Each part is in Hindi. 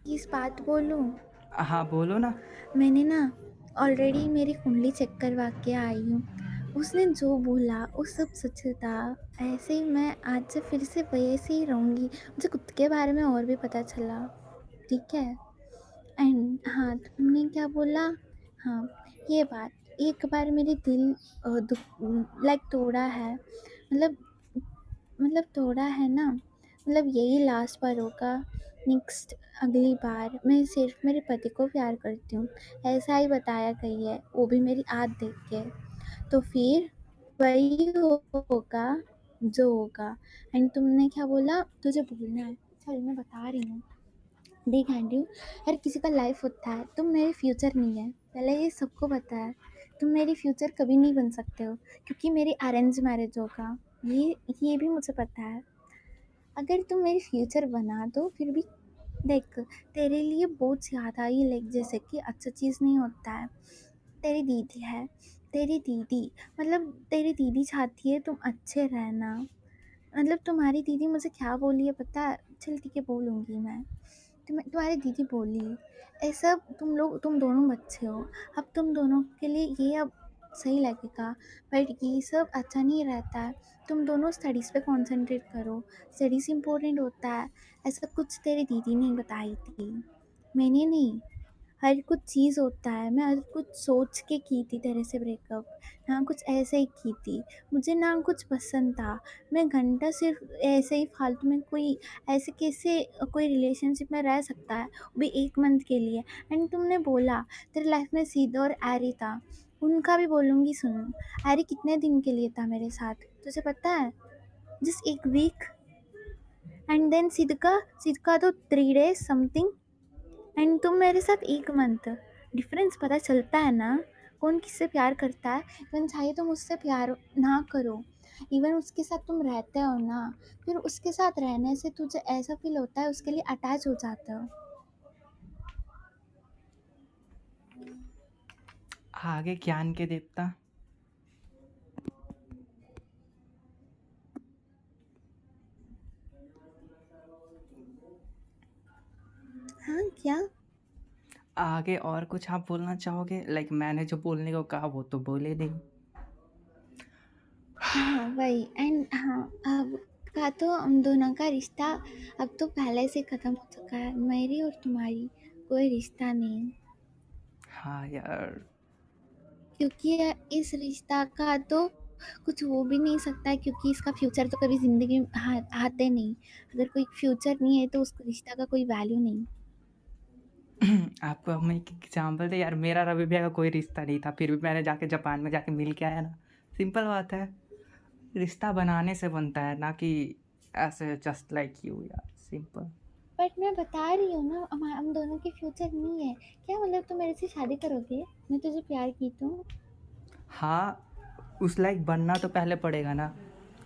इस बात बोलूं, हाँ बोलो ना। मैंने ना ऑलरेडी मेरी कुंडली चेक करवा के आई हूँ। उसने जो बोला वो सब सच था। ऐसे ही मैं आज से फिर से वैसे ही रहूँगी। मुझे खुद के बारे में और भी पता चला, ठीक है। एंड हाँ, तुमने क्या बोला? हाँ, ये बात, एक बार मेरे दिल लाइक तोड़ा है, मतलब तोड़ा है ना, मतलब यही लास्ट बार होगा। नेक्स्ट अगली बार मैं सिर्फ मेरे पति को प्यार करती हूँ, ऐसा ही बताया गई है, वो भी मेरी आदत देख के। तो फिर वही होगा जो होगा। एंड तुमने क्या बोला? तुझे बोलना है, चल मैं बता रही हूँ। देख आंटी, हर किसी का लाइफ होता है, तुम मेरे फ्यूचर नहीं है, पहले ये सबको पता है। तुम मेरी फ्यूचर कभी नहीं बन सकते हो, क्योंकि मेरी अरेंज मैरिज होगा, ये भी मुझे पता है। अगर तुम मेरी फ्यूचर बना दो फिर भी, देख, तेरे लिए बहुत ज़्यादा ही, लाइक जैसे कि अच्छा चीज़ नहीं होता है। तेरी दीदी है, तेरी दीदी, मतलब तेरी दीदी चाहती है तुम अच्छे रहना। मतलब तुम्हारी दीदी मुझे क्या बोली है पता है? चल ठीक है, बोलूँगी मैं। तुम्हारी दीदी बोली, ऐसा तुम दोनों बच्चे हो, अब तुम दोनों के लिए ये अब सही लगेगा, बट ये सब अच्छा नहीं रहता है। तुम दोनों स्टडीज़ पे कंसंट्रेट करो, स्टडीज़ इम्पोर्टेंट होता है। ऐसा कुछ तेरी दीदी ने बताई थी, मैंने नहीं। हर कुछ चीज़ होता है, मैं हर कुछ सोच के की थी तेरे से ब्रेकअप, ना कुछ ऐसे ही की थी। मुझे ना कुछ पसंद था, मैं घंटा सिर्फ ऐसे ही फालतू में, कोई ऐसे कैसे कोई रिलेशनशिप में रह सकता है, वो भी 1 मंथ के लिए। एंड तुमने बोला तेरे लाइफ में सिद्ध और आरी था, उनका भी बोलूँगी सुन। आरी कितने दिन के लिए था मेरे साथ, तुझे पता है? Just 1 week. एंड देन सिद्ध का तो 3 डेज समथिंग। एंड तुम मेरे साथ 1 मंथ। डिफरेंस पता चलता है ना, कौन किससे प्यार करता है। इवन चाहिए तुम उससे प्यार ना करो, इवन उसके साथ तुम रहते हो ना, फिर उसके साथ रहने से तुझे ऐसा फील होता है उसके लिए अटैच हो जाते हो। आगे ज्ञान के देवता। हाँ क्या? आगे और कुछ आप बोलना चाहोगे? लाइक मैंने जो बोलने को कहा वो तो बोले नहीं। हाँ वही। एंड हाँ, अब का तो हम दोनों का रिश्ता अब तो पहले से ख़त्म हो चुका है, मेरी और तुम्हारी कोई रिश्ता नहीं। हाँ यार। क्योंकि इस रिश्ता का तो कुछ हो भी नहीं सकता है, क्योंकि इसका फ्यूचर तो कभी ज़िंदगी में आते नहीं। अगर कोई फ्यूचर नहीं है तो उस रिश्ता का कोई वैल्यू नहीं। आपको अब मैं एक एग्जांपल दे यार, मेरा रवि भैया का कोई रिश्ता नहीं था, फिर भी मैंने जाके जापान में जाके मिल के आया ना। सिंपल बात है, रिश्ता बनाने से बनता है, ना कि ऐसे जस्ट लाइक यू यार, सिंपल। बट मैं बता रही हूँ ना, हम दोनों के फ्यूचर नहीं है। क्या मतलब तुम मेरे से शादी करोगे? मैं तुझे प्यार की तो। हाँ, उस लाइक बनना तो पहले पड़ेगा ना।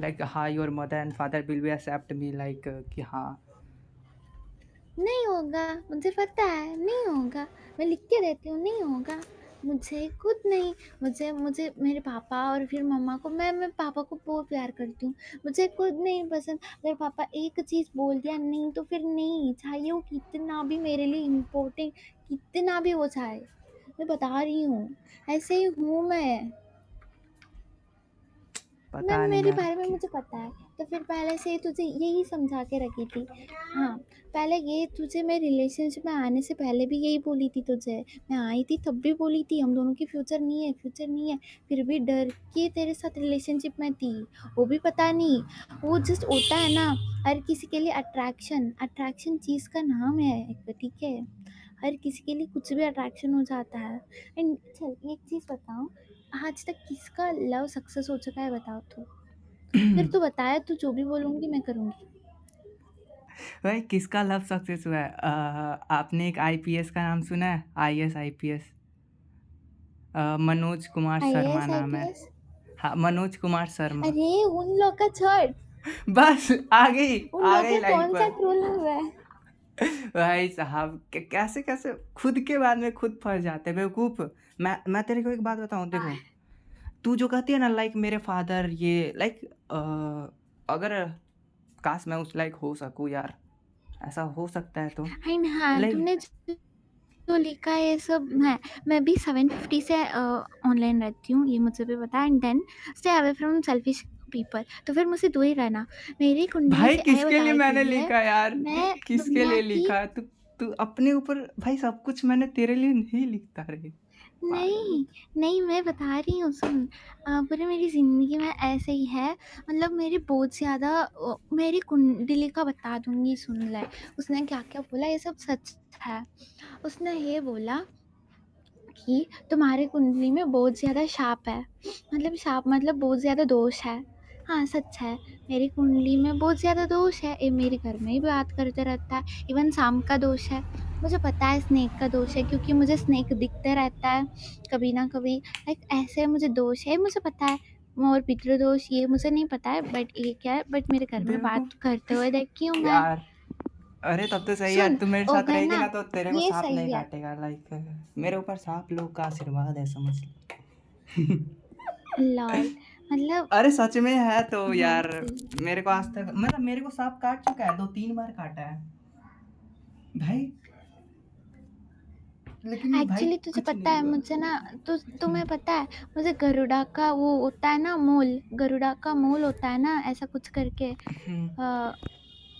लाइक हाँ, your mother and father will be except me, like कि हाँ। नहीं होगा, मुझे पता है नहीं होगा। मैं लिख के देती हूँ, नहीं होगा। मुझे खुद नहीं, मुझे मुझे मेरे पापा और फिर मम्मा को, मैं पापा को बहुत प्यार करती हूँ। मुझे खुद नहीं पसंद। अगर पापा एक चीज़ बोल दिया नहीं तो फिर नहीं, चाहे वो कितना भी मेरे लिए इम्पोर्टेंट, कितना भी वो चाहे। मैं बता रही हूँ, ऐसे ही हूँ मैं। मैं, पता नहीं मेरे यार बारे में मुझे पता है। तो फिर पहले से ही तुझे यही समझा के रखी थी। हाँ, पहले ये तुझे मैं रिलेशनशिप में आने से पहले भी यही बोली थी तुझे। मैं आई थी तब भी बोली थी हम दोनों की फ्यूचर नहीं है, फ्यूचर नहीं है। फिर भी डर के तेरे साथ रिलेशनशिप में थी। वो भी पता नहीं, वो जस्ट होता है ना, हर किसी के लिए अट्रैक्शन, अट्रैक्शन चीज़ का नाम है एक, ठीक है। हर किसी के लिए कुछ भी अट्रैक्शन हो जाता है। एंड चल एक चीज़ बताओ, आज तक किसका लव सक्सेस हो चुका है बताओ तो। फिर तू बताया, तू जो भी बोलूँगी मैं करूँगी। भाई किसका लव सक्सेस हुआ है? आपने एक आईपीएस का नाम सुना है? IAS IPS, Manoj Kumar Sharma IAS नाम है। आईपीएस? हाँ, मनोज कुमार शर्मा। अरे उन लोग का छोड़, बस उन आ लोग गई का लाइन कौन सा पर। ट्रोल हुआ है? भाई साहब, कैसे कैसे खुद के बाद में खुद फंस जाते हैं बेवकूफ। मैं तेरे को एक बात बताऊं, देखो, तू जो कहती है ना लाइक मेरे फादर, ये लाइक अगर काश मैं उस लाइक हो सकूं यार, ऐसा हो सकता है तो? एंड हाँ, लाइक तुमने जो लिखा है ये सब है, मैं भी 750 से ऑनलाइन रहती हूँ, ये मुझे भी पता है। And then stay away from selfish people, तो फिर मुझसे दूर ही रहना। मेरी कुंडली भाई से ये किसके लिए मैंने बताती है, लिखा यार? मैं किसके दुनिया लिए की लिखा? तू तू अपने ऊपर भाई सब कुछ मैंने तेरे लिए नहीं लिखता रे, पागल। नहीं, नहीं मैं बता रही हूँ सुन। पूरी मेरी ज़िंदगी में ऐसे ही है, मतलब मेरी बहुत ज़्यादा मेरी कुंडली का बता दूँगी, सुन ले। उसने क्या-क्या बोला ये सब सच है। उसने ये बोला कि तुम्हारी कुंडली में बहुत ज़्यादा शाप है, मतलब शाप मतलब बहुत ज़्यादा दोष है। हाँ, सच है, मेरी कुंडली में बहुत ज़्यादा दोष है, ये मेरे घर में ही बात करते रहता है, इवन सांप का दोष है। मुझे पता है स्नेक का दोष है, क्योंकि मुझे स्नेक दिखते रहता है कभी ना कभी, लाइक ऐसे मुझे दोष है, मुझे पता है। और पितृदोष ये मुझे नहीं पता है, बट ये क्या है, बट मेरे घर में बेवकूफ बात करते हुए देखी हूँ मैं। यार। अरे तब तो सही है यार, सुन, तू मेरे ओ साथ घर रहेगी ना, ना तो तेरे को ये सांप नहीं सही है। काटेगा, लाइक मेरे ऊपर सांप लोग का आशीर्वाद है, समझ ले। लॉल, मतलब अरे सच में है तो हाँ यार, सही। मेरे को आज तक मतलब मेरे को सांप काट चुका है, 2-3 बार काटा है भाई, लेकिन भाई एक्चुअली तुझे कुछ पता नहीं है हुआ। मुझे ना, तुम्हें पता है मुझे गरुड़ा का वो होता है ना मूल, गरुड़ा का मूल होता है ना ऐसा कुछ करके, हम्म,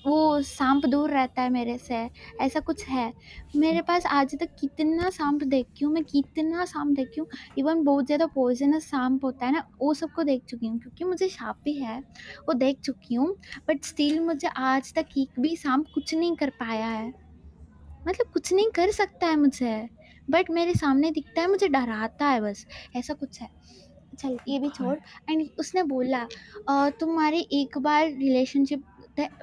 वो सांप दूर रहता है मेरे से, ऐसा कुछ है। मेरे पास आज तक कितना सांप देखी हूँ मैं, कितना सांप देखी हूँ। इवन बहुत ज़्यादा पॉइजनस सांप होता है ना, वो सबको देख चुकी हूँ, क्योंकि मुझे साँप भी है, वो देख चुकी हूँ। बट स्टिल मुझे आज तक एक भी सांप कुछ नहीं कर पाया है, मतलब कुछ नहीं कर सकता है मुझे, बट मेरे सामने दिखता है, मुझे डराता है बस, ऐसा कुछ है। चल ये भी भाई छोड़। एंड उसने बोला तुम्हारी एक बार रिलेशनशिप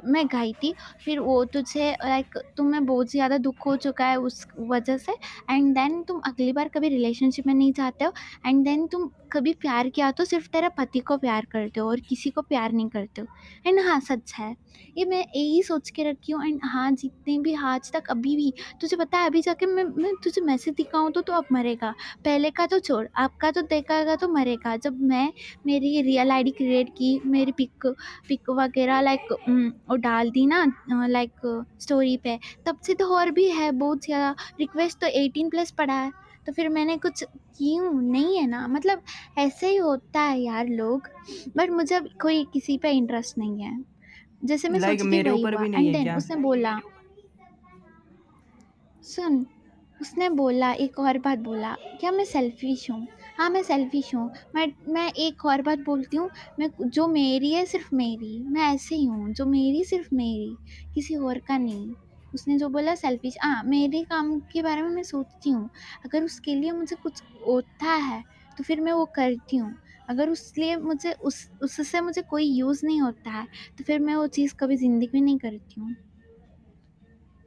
में गई थी, फिर वो तुझे लाइक तुम्हें बहुत ज़्यादा दुख हो चुका है उस वजह से, एंड देन तुम अगली बार कभी रिलेशनशिप में नहीं जाते हो। एंड देन तुम कभी प्यार किया तो सिर्फ तेरे पति को प्यार करते हो और किसी को प्यार नहीं करते हो। एंड हाँ सच है, ये मैं यही सोच के रखी हूँ। एंड हाँ, जितने भी आज तक अभी भी, तुझे पता है अभी जाके मैं तुझे मैसेज दिखाऊँ तो अब मरेगा। पहले का तो छोड़, आपका तो देखेगा तो मरेगा। जब मैं मेरी रियल आईडी क्रिएट की, मेरी पिक पिक वगैरह लाइक वो डाल दी ना लाइक स्टोरी पे, तब से तो और भी है बहुत ज़्यादा। रिक्वेस्ट तो 18+ पड़ा है, तो फिर मैंने कुछ क्यों नहीं है ना, मतलब ऐसे ही होता है यार लोग। बट मुझे अब कोई किसी पे इंटरेस्ट नहीं है, जैसे मैं लाइक सोची थी मेरे वही ऊपर हुआ। भी नहीं एंड है देन क्या? उसने बोला, सुन, उसने बोला एक और बात बोला, क्या मैं सेल्फिश हूँ? हाँ, मैं सेल्फिश हूँ। मैं एक और बात बोलती हूँ, मैं जो मेरी है सिर्फ़ मेरी, मैं ऐसे ही हूँ, जो मेरी सिर्फ़ मेरी, किसी और का नहीं। उसने जो बोला सेल्फिश, हाँ, मेरे काम के बारे में मैं सोचती हूँ, अगर उसके लिए मुझे कुछ होता है, तो फिर मैं वो करती हूँ। अगर उससे मुझे कोई यूज़ नहीं होता है, तो फिर मैं वो चीज़ कभी ज़िंदगी में नहीं करती हूँ।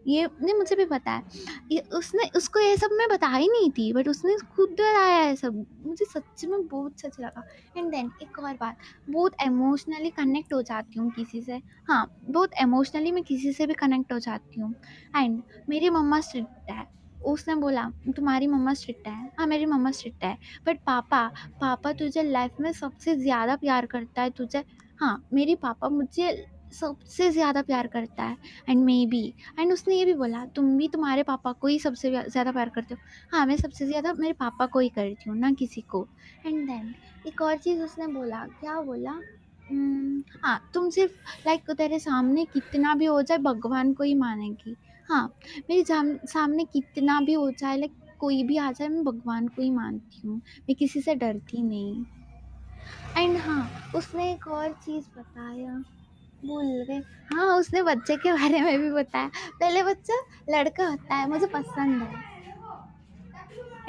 ये नहीं, मुझे भी पता है। ये उसने उसको ये सब मैं बता ही नहीं थी, बट उसने खुद बताया है सब। मुझे सच में बहुत सच लगा। एंड देन एक और बात, बहुत इमोशनली कनेक्ट हो जाती हूँ किसी से। हाँ, बहुत इमोशनली मैं किसी से भी कनेक्ट हो जाती हूँ। एंड मेरी मम्मा स्ट्रिक्ट है। उसने बोला तुम्हारी मम्मा स्ट्रिक्ट है। हाँ, मेरी मम्मा स्ट्रिक्ट है। बट पापा, पापा तुझे लाइफ में सबसे ज़्यादा प्यार करता है तुझे। हाँ, मेरे पापा मुझे सबसे ज़्यादा प्यार करता है, एंड मे बी। एंड उसने ये भी बोला तुम भी तुम्हारे पापा को ही सबसे ज़्यादा प्यार करते हो। हाँ, मैं सबसे ज़्यादा मेरे पापा को ही करती हूँ, ना किसी को। एंड देन एक और चीज़ उसने बोला, क्या बोला, हाँ, तुम सिर्फ लाइक तेरे सामने कितना भी हो जाए भगवान को ही मानेगी। हाँ, मेरे सामने कितना भी हो जाए, लाइक कोई भी आ जाए, मैं भगवान को ही मानती हूँ, मैं किसी से डरती नहीं। एंड हाँ, उसने एक और चीज़ बताया, भूल गए। हाँ, उसने बच्चे के बारे में भी बताया। पहले बच्चा लड़का होता है, मुझे पसंद है।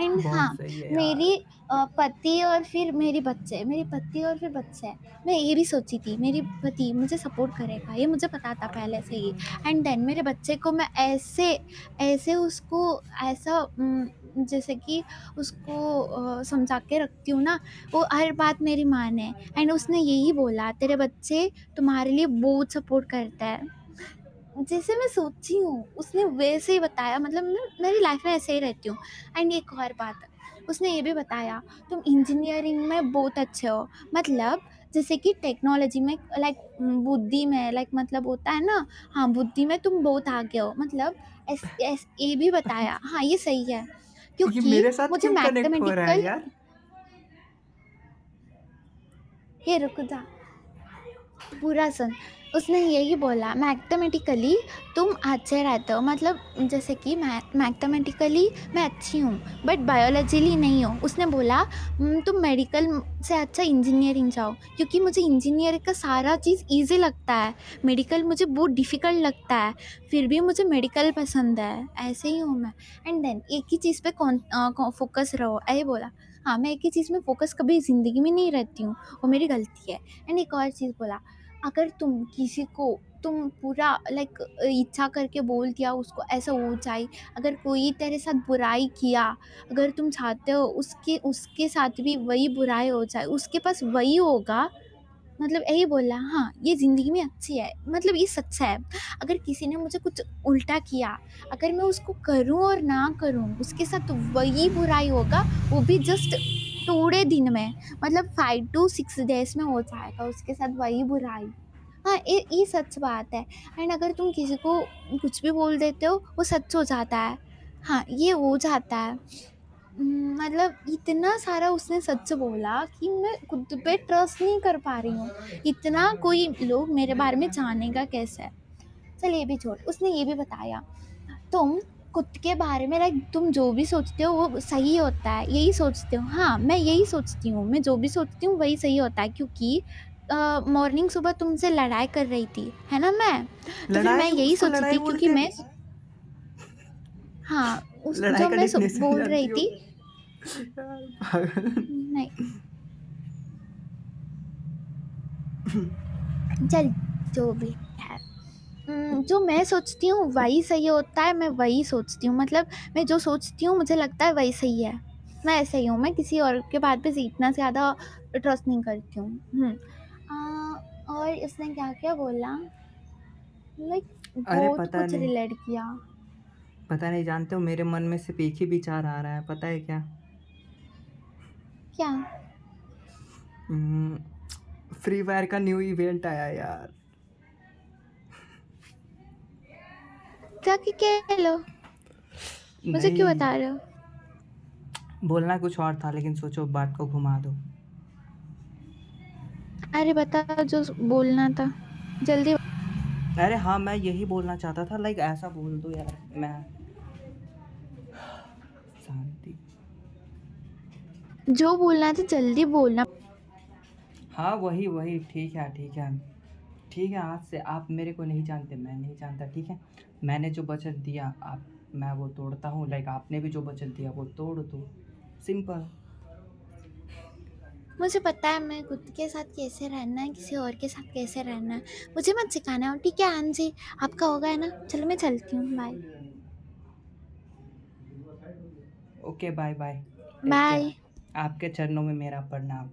एंड बहुत हाँ, सही है यार। मेरी पति और फिर मेरे बच्चे, मेरे पति और फिर बच्चे। मैं ये भी सोची थी मेरी पति मुझे सपोर्ट करेगा, ये मुझे पता था पहले से ही। एंड देन मेरे बच्चे को मैं ऐसे ऐसे उसको ऐसा जैसे कि उसको समझा के रखती हूँ ना, वो हर बात मेरी माने। एंड उसने यही बोला तेरे बच्चे तुम्हारे लिए बहुत सपोर्ट करता है। जैसे मैं सोची हूँ, उसने वैसे ही बताया, मतलब मैं मेरी लाइफ में ऐसे ही रहती हूँ। एंड एक और बात, उसने ये भी बताया तुम इंजीनियरिंग में बहुत अच्छे हो, मतलब जैसे कि टेक्नोलॉजी में लाइक बुद्धि में लाइक मतलब होता है ना, हाँ, बुद्धि में तुम बहुत आगे हो, मतलब ये भी बताया, हाँ, ये सही है। ये क्योंकि मेरे साथ मुझे क्यों कनेक्ट हो रहा है मैथमेटिकल, यार? ये रुक जा, पूरा सुन। उसने यही बोला मैथमेटिकली तुम अच्छे रहते हो, मतलब जैसे कि मैथमेटिकली मैं अच्छी हूँ बट बायोलॉजिली नहीं हूँ। उसने बोला तुम मेडिकल से अच्छा इंजीनियरिंग जाओ, क्योंकि मुझे इंजीनियर का सारा चीज़ इजी लगता है, मेडिकल मुझे बहुत डिफ़िकल्ट लगता है, फिर भी मुझे मेडिकल पसंद है, ऐसे ही हूँ मैं। एंड देन एक ही चीज़ पे फोकस रहो, ऐसे बोला। हाँ, मैं एक ही चीज़ में फोकस कभी ज़िंदगी में नहीं रहती हूँ, वो मेरी गलती है। एंड एक और चीज़ बोला, अगर तुम किसी को तुम पूरा लाइक इच्छा करके बोल दिया उसको ऐसा हो जाए, अगर कोई तेरे साथ बुराई किया, अगर तुम चाहते हो उसके उसके साथ भी वही बुराई हो जाए, उसके पास वही होगा, मतलब यही बोला। हाँ, ये ज़िंदगी में अच्छी है, मतलब ये सच है। अगर किसी ने मुझे कुछ उल्टा किया, अगर मैं उसको करूँ और ना करूँ, उसके साथ वही बुराई होगा, वो भी जस्ट थोड़े दिन में, मतलब 5 to 6 डेज़ में हो जाएगा उसके साथ वही बुराई। हाँ, ये सच बात है। एंड अगर तुम किसी को कुछ भी बोल देते हो, वो सच हो जाता है। हाँ, ये हो जाता है। मतलब इतना सारा उसने सच बोला कि मैं खुद पे ट्रस्ट नहीं कर पा रही हूँ। इतना कोई लोग मेरे बारे में जानेगा कैसे? चल ये भी छोड़, उसने ये भी बताया, तुम खुद के बारे में लाइक तुम जो भी सोचते हो वो सही होता है, यही सोचते हो। हाँ, मैं यही सोचती हूँ, मैं जो भी सोचती हूँ वही सही होता है, क्योंकि मॉर्निंग सुबह तुमसे लड़ाई कर रही थी, है ना मैं? तो फिर मैं लड़ाई, यही उसको सोची लड़ाई थी क्योंकि बोलते हैं? मैं, हाँ, उस लड़ाई जो का मैं डेफिनेशन बोल रही जानती हो? थी, यार पागल। नहीं, चल जो भी है, जो मैं सोचती हूँ वही सही होता है, मैं वही सोचती हूँ, मतलब मैं जो सोचती हूँ मुझे लगता है वही सही है। मैं ऐसे ही हूँ, मैं किसी और के बात पे इतना ज़्यादा ट्रस्ट नहीं करती हूँ। और इसने क्या क्या बोला, लाइक अरे बहुत पता कुछ नहीं, रिलेट किया। पता नहीं, जानते हो मेरे मन में सिर्फ एक ही विचार आ रहा है, पता है क्या? क्या? फ्री फायर का न्यू इवेंट आया यार। जाके कह लो, मुझे क्यों नहीं, बता रहे हो? बोलना कुछ और था लेकिन सोचो बात को घुमा दो। अरे बता जो बोलना था, जल्दी। अरे हाँ, मैं यही बोलना चाहता था, लाइक ऐसा बोल दो यार, मैं शांति। जो बोलना था जल्दी बोलना। हाँ, वही वही, ठीक है ठीक है। ठीक है, आज से आप मेरे को नहीं जानते, मैं नहीं जानता, ठीक है? मैंने जो वचन दिया आप, मैं वो तोड़ता हूँ, लाइक आपने भी जो वचन दिया वो तोड़ दो, सिंपल। मुझे पता है मैं खुद के साथ कैसे रहना है, किसी और के साथ कैसे रहना है, मुझे मत सिखाना। हो ठीक है हाँ जी, आपका होगा है ना, चलो मैं चलती हूँ, bye. Okay, bye bye, take bye. Care. आपके चरणों में मेरा प्रणाम।